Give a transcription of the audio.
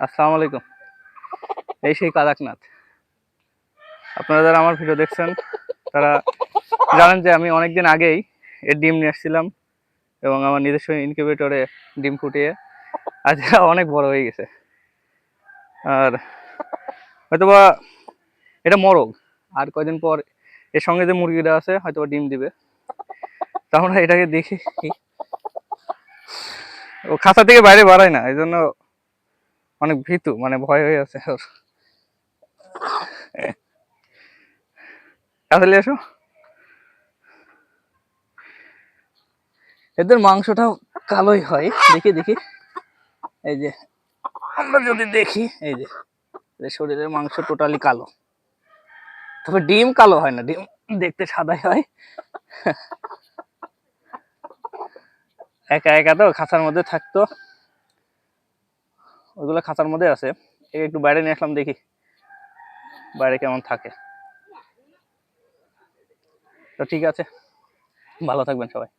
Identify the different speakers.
Speaker 1: আসসালামু আলাইকুম। এই সেই কাদাকনাথ। আপনারা যারা আমার ভিডিও দেখছেন তারা জানেন যে আমি অনেকদিন আগেই এর ডিম নিয়ে আসছিলাম এবং আমার নিজস্ব ইনকিউবেটরে ডিম ফুটিয়ে আজ অনেক বড় হয়ে গেছে। আর হয়তোবা এটা মরগ, আর কয়দিন পর এর সঙ্গে যে মুরগিটা আছে হয়তোবা ডিম দিবে। তা আমরা এটাকে দেখি, ও খাঁচা থেকে বাইরে বাড়ায় না, এই জন্য অনেক ভীতু, মানে ভয় হয়ে আছে ওর। আসলে এসো, এদের মাংসটাও কালোই হয়। দেখি দেখি, এই যে আমরা যদি দেখি, এই যে এদের শরীরের মাংস টোটালি কালো, তবে ডিম কালো হয় না, ডিম দেখতে সাদাই হয়। একা একা তো খাঁচার মধ্যে থাকতো, ওইগুলো খাঁচার মধ্যে আছে। একটু বাইরে নিয়ে আসলাম, দেখি বাইরে কেমন থাকে। তো ঠিক আছে, ভালো থাকবেন সবাই।